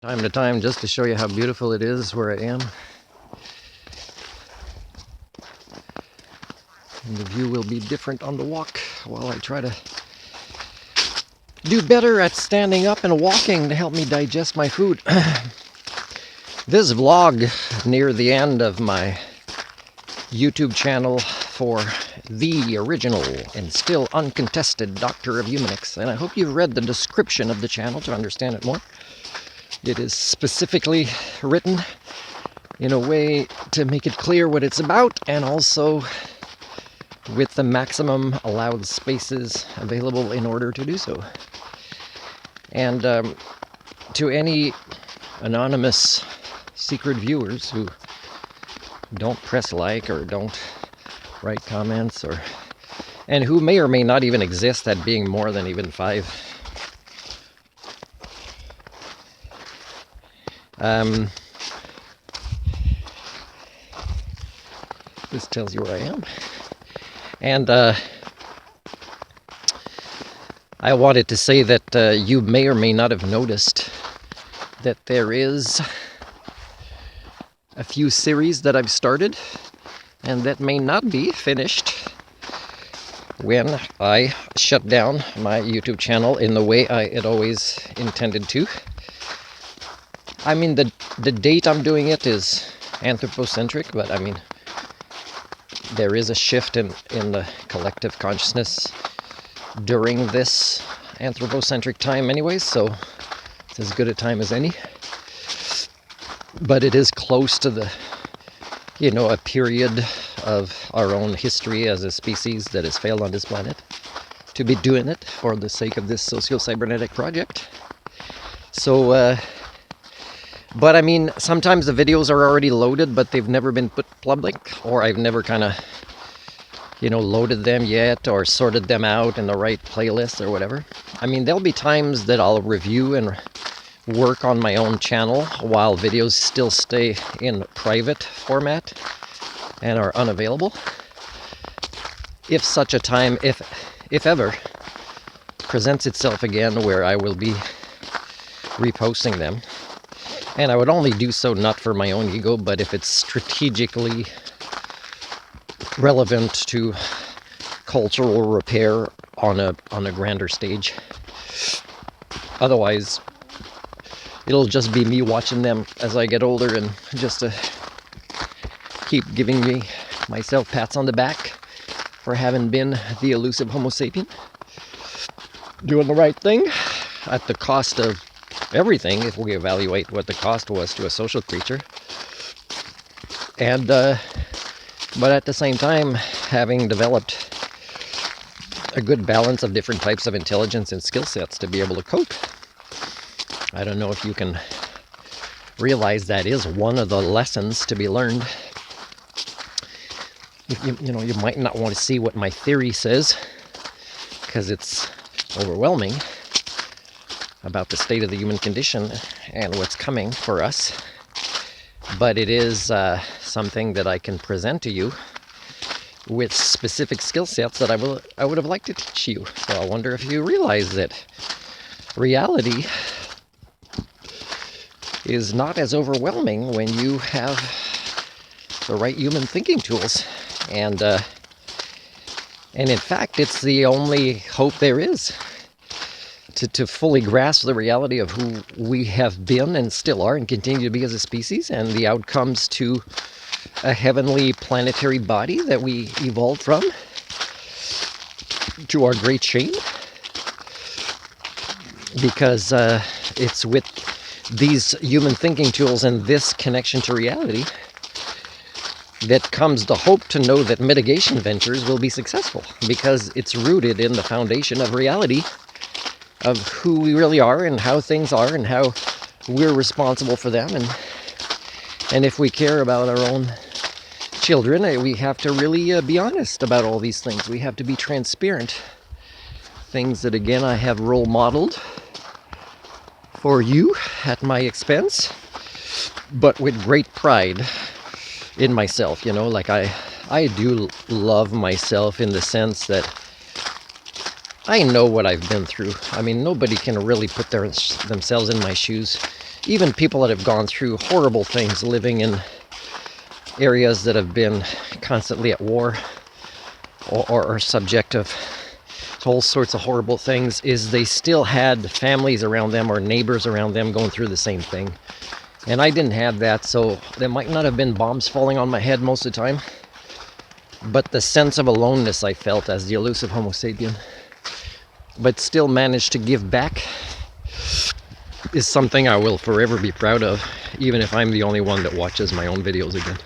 Time to time, just to show you how beautiful it is where I am. And the view will be different on the walk while I try to do better at standing up and walking to help me digest my food. This vlog near the end of my YouTube channel for the original and still uncontested Doctor of Humanics, and I hope you've read the description of the channel to understand it more. It is specifically written in a way to make it clear what it's about, and also with the maximum allowed spaces available in order to do so. And to any anonymous secret viewers who don't press like or don't write comments, and who may or may not even exist at being more than even 5. This tells you where I am. And I wanted to say that you may or may not have noticed that there is a few series that I've started and that may not be finished when I shut down my YouTube channel in the way I had always intended to. I mean, the date I'm doing it is anthropocentric, but I mean, there is a shift in the collective consciousness during this anthropocentric time anyways, so it's as good a time as any. But it is close to the, a period of our own history as a species that has failed on this planet to be doing it for the sake of this socio-cybernetic project. So, but I mean, sometimes the videos are already loaded, but they've never been put public, or I've never kind of, loaded them yet or sorted them out in the right playlist or whatever. I mean, there'll be times that I'll review and work on my own channel while videos still stay in private format and are unavailable. If such a time, if ever, presents itself again where I will be reposting them. And I would only do so not for my own ego, but if it's strategically relevant to cultural repair on a grander stage. Otherwise, it'll just be me watching them as I get older, and just to keep giving myself pats on the back for having been the elusive Homo sapien, doing the right thing at the cost of everything, if we evaluate what the cost was to a social creature. And but at the same time, having developed a good balance of different types of intelligence and skill sets to be able to cope. I don't know if you can realize that is one of the lessons to be learned. You might not want to see what my theory says, because it's overwhelming about the state of the human condition and what's coming for us. But it is something that I can present to you with specific skill sets that I would have liked to teach you. So I wonder if you realize that reality is not as overwhelming when you have the right human thinking tools. And in fact, it's the only hope there is to fully grasp the reality of who we have been and still are and continue to be as a species, and the outcomes to a heavenly planetary body that we evolved from, to our great shame. Because it's with these human thinking tools and this connection to reality that comes the hope to know that mitigation ventures will be successful, because it's rooted in the foundation of reality of who we really are and how things are and how we're responsible for them. And if we care about our own children, we have to really be honest about all these things. We have to be transparent. Things that, again, I have role modeled for you at my expense, but with great pride in myself. Like I do love myself in the sense that I know what I've been through. I mean, nobody can really put themselves in my shoes even people that have gone through horrible things, living in areas that have been constantly at war or subject of all sorts of horrible things, is they still had families around them or neighbors around them going through the same thing. And I didn't have that, so there might not have been bombs falling on my head most of the time, but the sense of aloneness I felt as the elusive Homo sapien, but still managed to give back, is something I will forever be proud of, even if I'm the only one that watches my own videos again.